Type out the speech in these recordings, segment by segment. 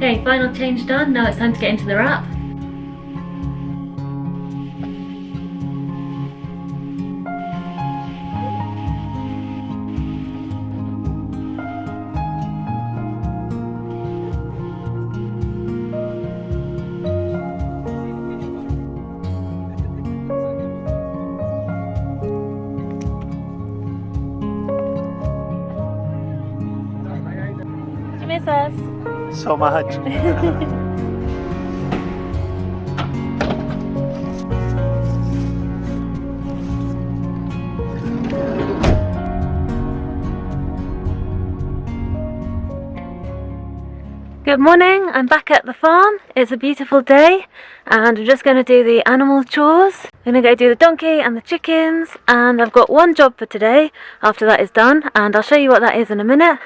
Okay, final change done. Now it's time to get into the wrap. Miss us? So much. Good morning, I'm back at the farm. It's a beautiful day and I'm just going to do the animal chores. I'm going to go do the donkey and the chickens, and I've got one job for today after that is done, and I'll show you what that is in a minute.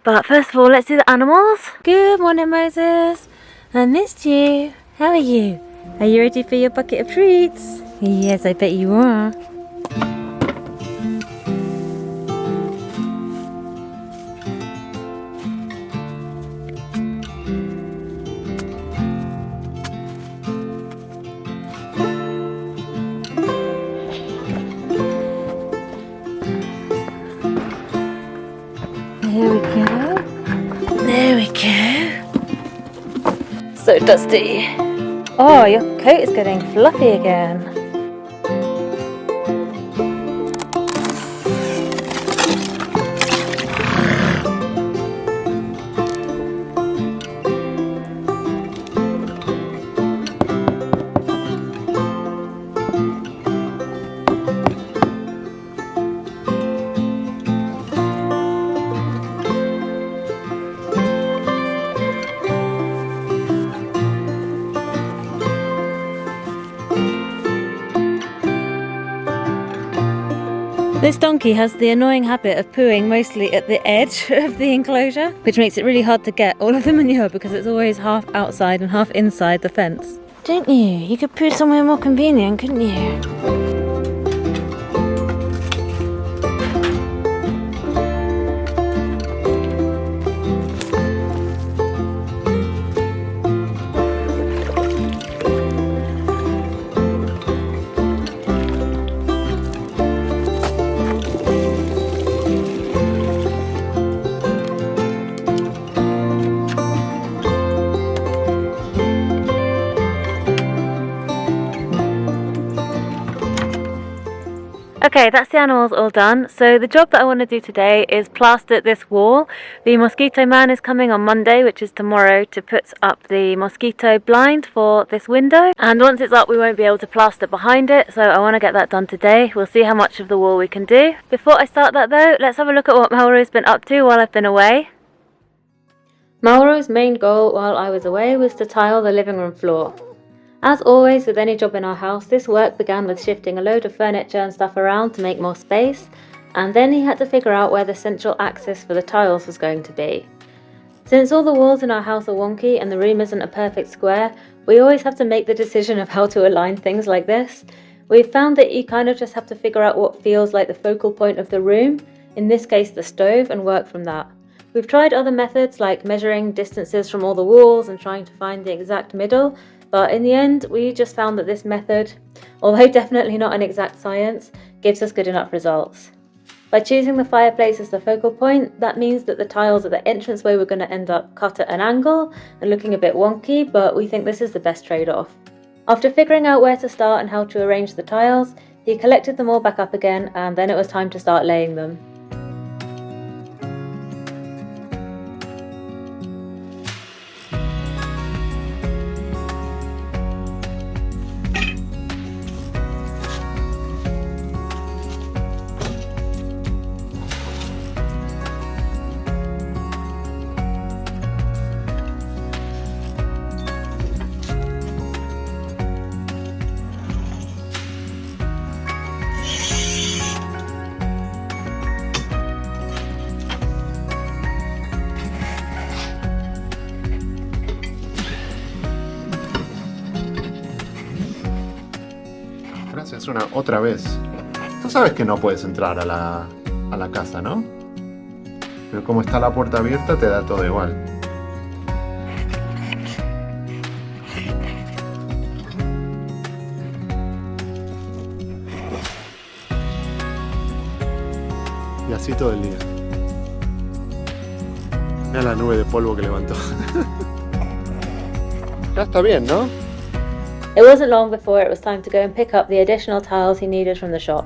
But first of all, let's do the animals. Good morning, Moses. I missed you. How are you? Are you ready for your bucket of treats? Yes, I bet you are. There we go. There we go. So dusty. Oh, your coat is getting fluffy again. This donkey has the annoying habit of pooing mostly at the edge of the enclosure, which makes it really hard to get all of the manure because it's always half outside and half inside the fence. Don't you? You could poo somewhere more convenient, couldn't you? Okay, that's the animals all done. So the job that I want to do today is plaster this wall. The mosquito man is coming on Monday, which is tomorrow, to put up the mosquito blind for this window. And once it's up, we won't be able to plaster behind it, so I want to get that done today. We'll see how much of the wall we can do. Before I start that though, let's have a look at what Mauro's been up to while I've been away. Mauro's main goal while I was away was to tile the living room floor. As always with any job in our house, this work began with shifting a load of furniture and stuff around to make more space, and then he had to figure out where the central axis for the tiles was going to be. Since all the walls in our house are wonky and the room isn't a perfect square, we always have to make the decision of how to align things like this. We've found that you kind of just have to figure out what feels like the focal point of the room, in this case the stove, and work from that. We've tried other methods like measuring distances from all the walls and trying to find the exact middle, but in the end, we just found that this method, although definitely not an exact science, gives us good enough results. By choosing the fireplace as the focal point, that means that the tiles at the entranceway were going to end up cut at an angle and looking a bit wonky, but we think this is the best trade-off. After figuring out where to start and how to arrange the tiles, he collected them all back up again, and then it was time to start laying them. Gracias, otra vez. Tú sabes que no puedes entrar a la casa, ¿no? Pero como está la puerta abierta, te da todo igual. solcito del día. Mira la nube de polvo que levantó. Ya está bien, ¿no? It wasn't long before it was time to go and pick up the additional tiles he needed from the shop.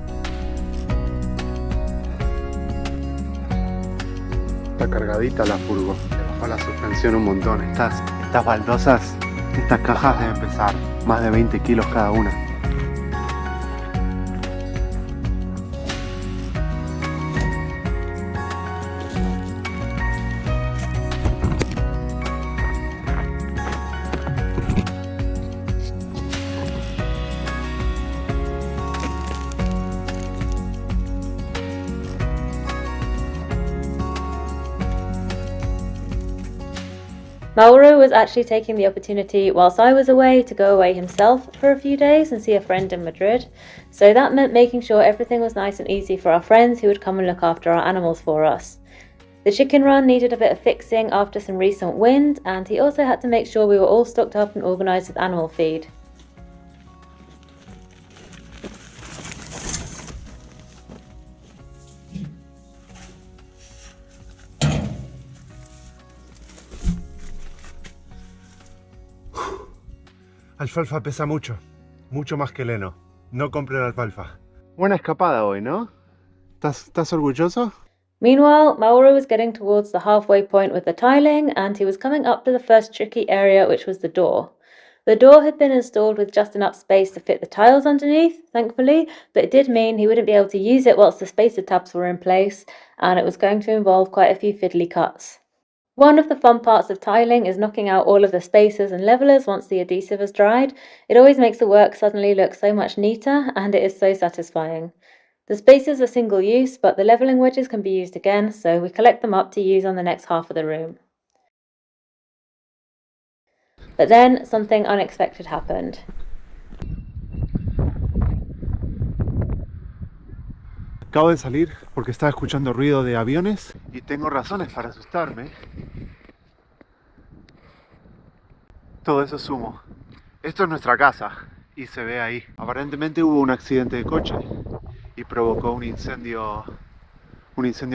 Está cargadita la furgo. Le bajó la suspensión un montón. Estas baldosas, estas cajas deben pesar más de 20 kilos cada una. Mauro was actually taking the opportunity whilst I was away to go away himself for a few days and see a friend in Madrid, so that meant making sure everything was nice and easy for our friends who would come and look after our animals for us. The chicken run needed a bit of fixing after some recent wind, and he also had to make sure we were all stocked up and organised with animal feed. Alfalfa pesa mucho más que el heno. No compren alfalfa. Buena escapada hoy, ¿no? ¿Estás orgulloso? Meanwhile, Mauro was getting towards the halfway point with the tiling, and he was coming up to the first tricky area, which was the door. The door had been installed with just enough space to fit the tiles underneath, thankfully, but it did mean he wouldn't be able to use it whilst the spacer tabs were in place, and it was going to involve quite a few fiddly cuts. One of the fun parts of tiling is knocking out all of the spacers and levelers once the adhesive has dried. It always makes the work suddenly look so much neater, and it is so satisfying. The spacers are single use, but the levelling wedges can be used again, so we collect them up to use on the next half of the room. But then something unexpected happened. Acabo de salir porque estaba escuchando ruido de aviones y tengo razones para asustarme. Todo eso es humo. Esto es nuestra casa y se ve ahí. Aparentemente hubo un accidente de coche y provocó un incendio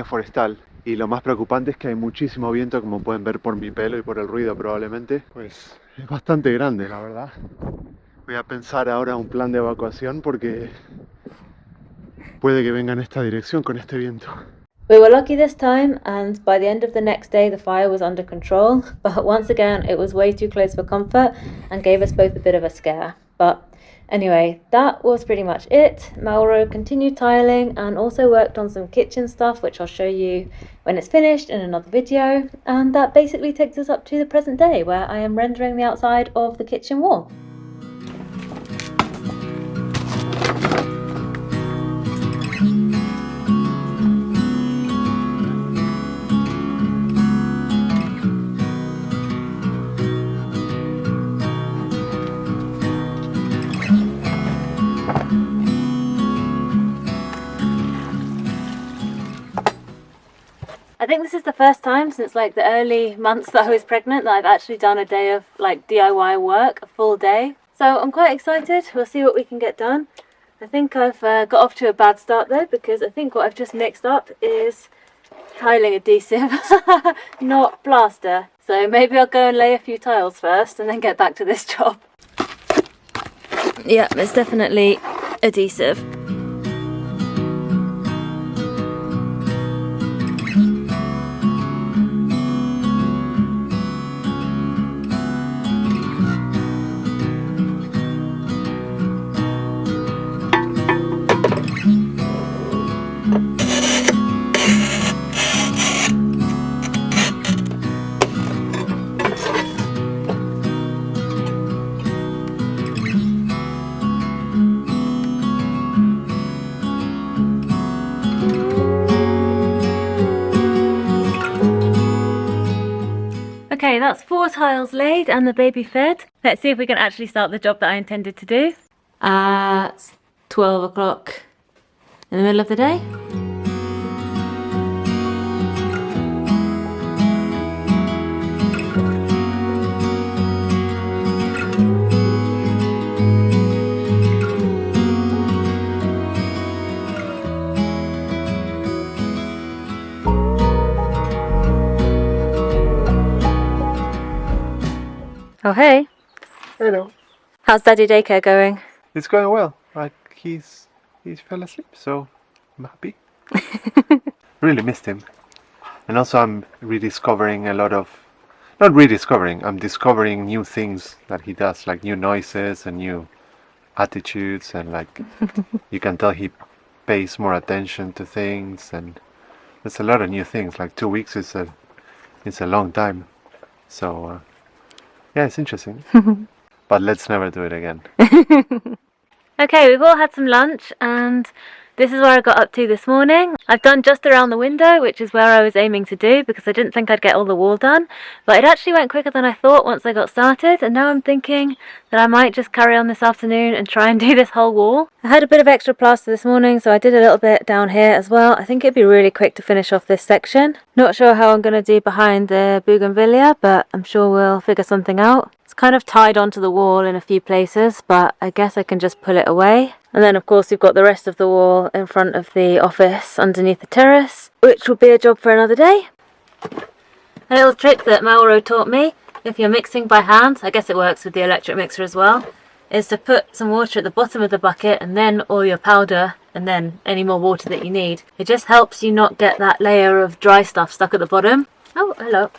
forestal. Y lo más preocupante es que hay muchísimo viento, como pueden ver por mi pelo y por el ruido probablemente. Pues es bastante grande, la verdad. Voy a pensar ahora un plan de evacuación porque puede que venga en esta dirección con este viento. We were lucky this time, and by the end of the next day the fire was under control, but once again it was way too close for comfort and gave us both a bit of a scare. But anyway, that was pretty much it. Mauro continued tiling and also worked on some kitchen stuff, which I'll show you when it's finished in another video, and that basically takes us up to the present day, where I am rendering the outside of the kitchen wall. I think this is the first time since like the early months that I was pregnant that I've actually done a day of like DIY work, a full day. So I'm quite excited. We'll see what we can get done. I think I've got off to a bad start though, because I think what I've just mixed up is tiling adhesive, not plaster. So maybe I'll go and lay a few tiles first and then get back to this job. Yeah, it's definitely adhesive. Okay, that's 4 tiles laid and the baby fed. Let's see if we can actually start the job that I intended to do at 12 o'clock in the middle of the day. Oh, hey. Hello. How's Daddy Daycare going? It's going well. Like he's fell asleep, so I'm happy. Really missed him. And also I'm rediscovering a lot of, not rediscovering, I'm discovering new things that he does, like new noises and new attitudes, and like you can tell he pays more attention to things, and there's a lot of new things. Like 2 weeks is a long time. So yeah, it's interesting. But let's never do it again. Okay, we've all had some lunch and this is where I got up to this morning. I've done just around the window, which is where I was aiming to do because I didn't think I'd get all the wall done. But it actually went quicker than I thought once I got started, and now I'm thinking that I might just carry on this afternoon and try and do this whole wall. I had a bit of extra plaster this morning, so I did a little bit down here as well. I think it'd be really quick to finish off this section. Not sure how I'm going to do behind the bougainvillea, but I'm sure we'll figure something out. It's kind of tied onto the wall in a few places, but I guess I can just pull it away. And then of course we've got the rest of the wall in front of the office underneath the terrace, which will be a job for another day. A little trick that Mauro taught me, if you're mixing by hand, I guess it works with the electric mixer as well, is to put some water at the bottom of the bucket and then all your powder and then any more water that you need. It just helps you not get that layer of dry stuff stuck at the bottom. Oh, hello.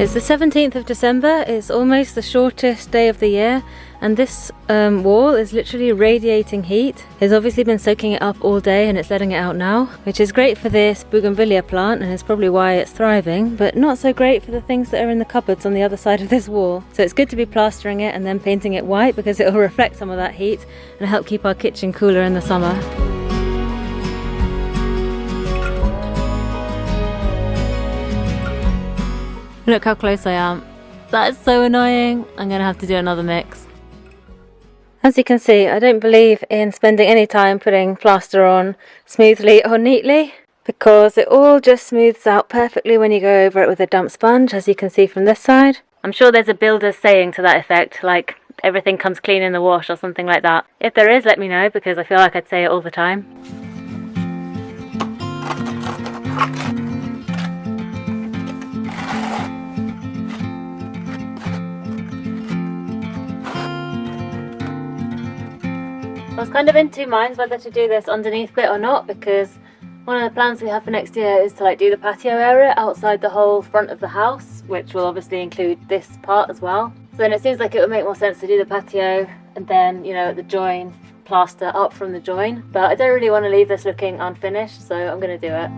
It's the 17th of December, it's almost the shortest day of the year, and this wall is literally radiating heat. It's obviously been soaking it up all day and it's letting it out now, which is great for this bougainvillea plant and is probably why it's thriving, but not so great for the things that are in the cupboards on the other side of this wall. So it's good to be plastering it and then painting it white because it will reflect some of that heat and help keep our kitchen cooler in the summer. Look how close I am. That is so annoying. I'm gonna have to do another mix. As you can see, I don't believe in spending any time putting plaster on smoothly or neatly because it all just smooths out perfectly when you go over it with a damp sponge, as you can see from this side. I'm sure there's a builder's saying to that effect, like everything comes clean in the wash or something like that. If there is, let me know because I feel like I'd say it all the time. I was kind of in two minds whether to do this underneath bit or not, because one of the plans we have for next year is to do the patio area outside the whole front of the house, which will obviously include this part as well. So then it seems like it would make more sense to do the patio and then, at the join, plaster up from the join. But I don't really want to leave this looking unfinished, so I'm going to do it.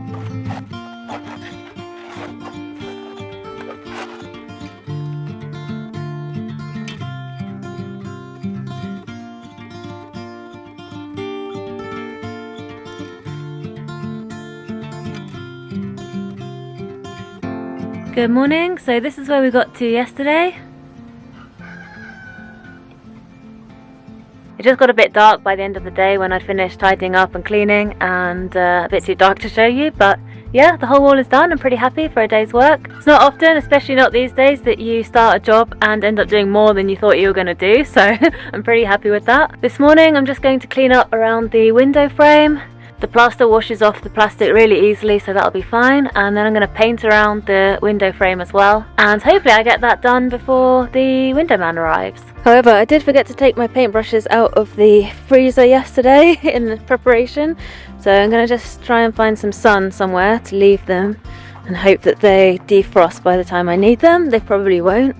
Good morning, so this is where we got to yesterday. It just got a bit dark by the end of the day when I'd finished tidying up and cleaning, and a bit too dark to show you, but yeah, the whole wall is done. I'm pretty happy for a day's work. It's not often, especially not these days, that you start a job and end up doing more than you thought you were going to do, so I'm pretty happy with that. This morning I'm just going to clean up around the window frame. The plaster washes off the plastic really easily, so that'll be fine, and then I'm going to paint around the window frame as well, and hopefully I get that done before the window man arrives. However, I did forget to take my paintbrushes out of the freezer yesterday in preparation, so I'm going to just try and find some sun somewhere to leave them and hope that they defrost by the time I need them. They probably won't.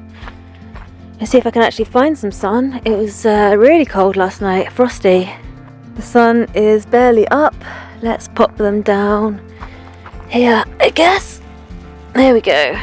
Let's see if I can actually find some sun. It was really cold last night, frosty. The sun is barely up. Let's pop them down here, I guess. There we go.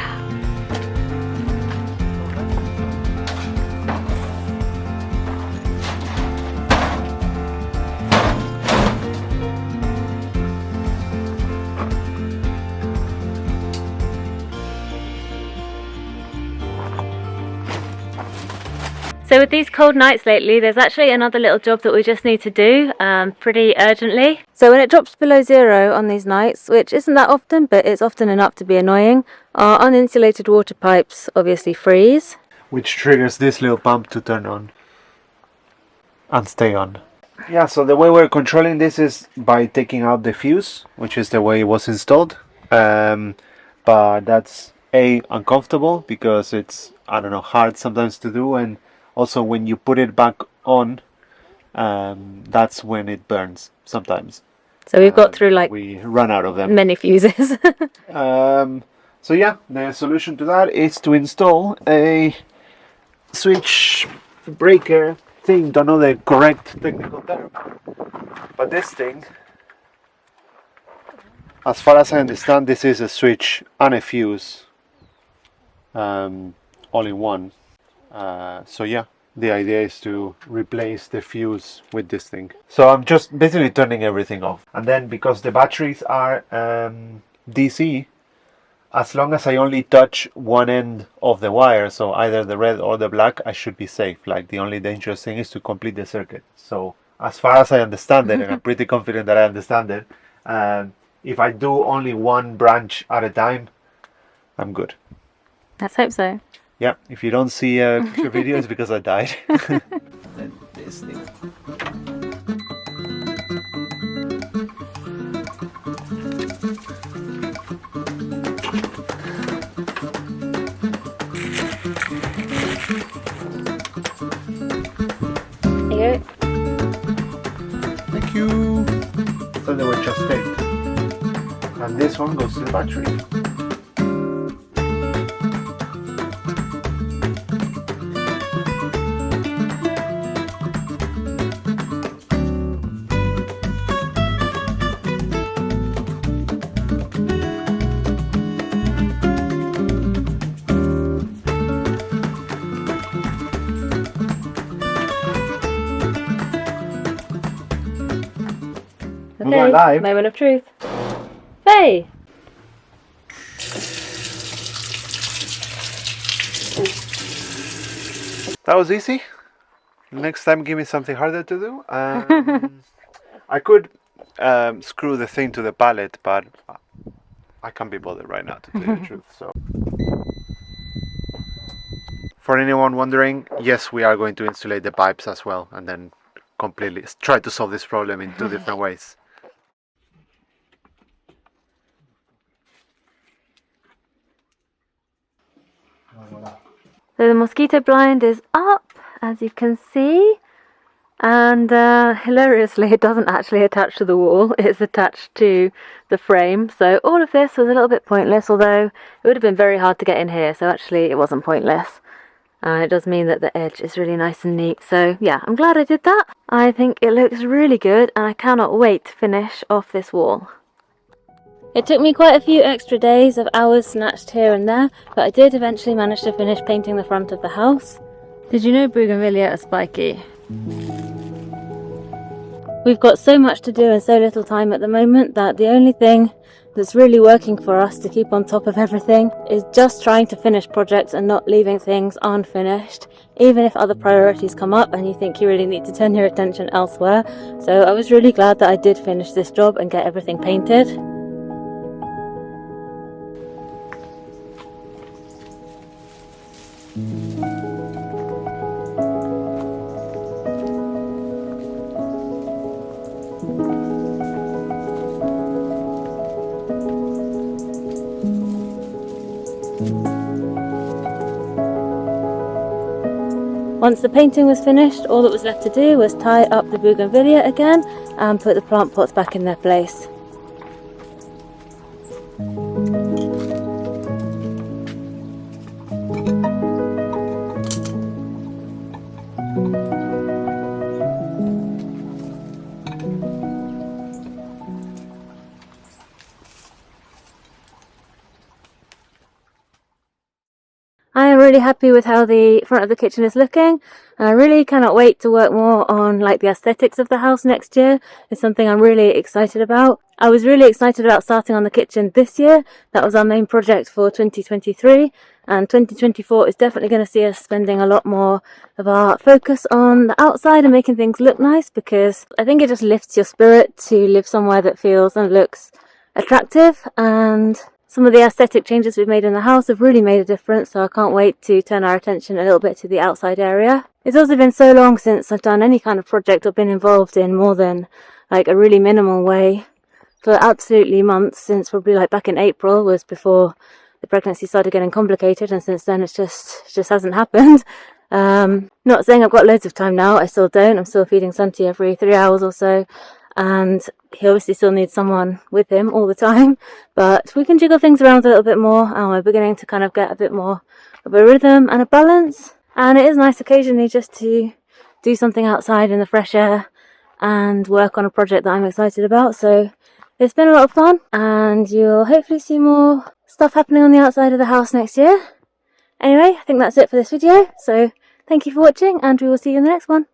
So with these cold nights lately, there's actually another little job that we just need to do pretty urgently. So when it drops below 0 on these nights, which isn't that often, but it's often enough to be annoying, our uninsulated water pipes obviously freeze. Which triggers this little pump to turn on and stay on. Yeah, so the way we're controlling this is by taking out the fuse, which is the way it was installed. But that's uncomfortable because it's, I don't know, hard sometimes to do, and also when you put it back on, that's when it burns sometimes. So we've got through like we run out of them. Many fuses. So yeah, the solution to that is to install a switch breaker thing. Don't know the correct technical term, but this thing, as far as I understand, this is a switch and a fuse, all in one. So yeah, the idea is to replace the fuse with this thing. So I'm just basically turning everything off, and then because the batteries are DC, as long as I only touch one end of the wire, so either the red or the black, I should be safe. Like, the only dangerous thing is to complete the circuit. So as far as I understand it, and I'm pretty confident that I understand it, if I do only one branch at a time, I'm good. Let's hope so. Yeah, if you don't see a future video, it's because I died. Then this thing. There you go. Thank you. So they were just taped. And this one goes to the battery. Okay, live. moment of truth. Hey! That was easy. Next time, give me something harder to do. I could screw the thing to the pallet, but I can't be bothered right now, to tell you the truth. So, for anyone wondering, yes, we are going to insulate the pipes as well, and then completely try to solve this problem in 2 different ways. So the mosquito blind is up, as you can see, and hilariously it doesn't actually attach to the wall, it's attached to the frame. So all of this was a little bit pointless, although it would have been very hard to get in here, so actually it wasn't pointless. It does mean that the edge is really nice and neat, so yeah, I'm glad I did that. I think it looks really good, and I cannot wait to finish off this wall. It took me quite a few extra days of hours snatched here and there, but I did eventually manage to finish painting the front of the house. Did you know bougainvillea are spiky? We've got so much to do and so little time at the moment that the only thing that's really working for us to keep on top of everything is just trying to finish projects and not leaving things unfinished, even if other priorities come up and you think you really need to turn your attention elsewhere. So I was really glad that I did finish this job and get everything painted. Once the painting was finished, all that was left to do was tie up the bougainvillea again and put the plant pots back in their place. I am really happy with how the front of the kitchen is looking, and I really cannot wait to work more on like the aesthetics of the house next year. It's something I'm really excited about. I was really excited about starting on the kitchen this year. That was our main project for 2023, and 2024 is definitely going to see us spending a lot more of our focus on the outside and making things look nice, because I think it just lifts your spirit to live somewhere that feels and looks attractive, and some of the aesthetic changes we've made in the house have really made a difference, so I can't wait to turn our attention a little bit to the outside area. It's also been so long since I've done any kind of project or been involved in more than like a really minimal way for absolutely months, since probably like back in April was before the pregnancy started getting complicated, and since then it just hasn't happened. Not saying I've got loads of time now, I still don't. I'm still feeding Santi every 3 hours or so, and he obviously still needs someone with him all the time, but we can jiggle things around a little bit more, and we're beginning to kind of get a bit more of a rhythm and a balance, and it is nice occasionally just to do something outside in the fresh air and work on a project that I'm excited about. So it's been a lot of fun, and you'll hopefully see more stuff happening on the outside of the house next year. Anyway, I think that's it for this video, so thank you for watching, and we will see you in the next one.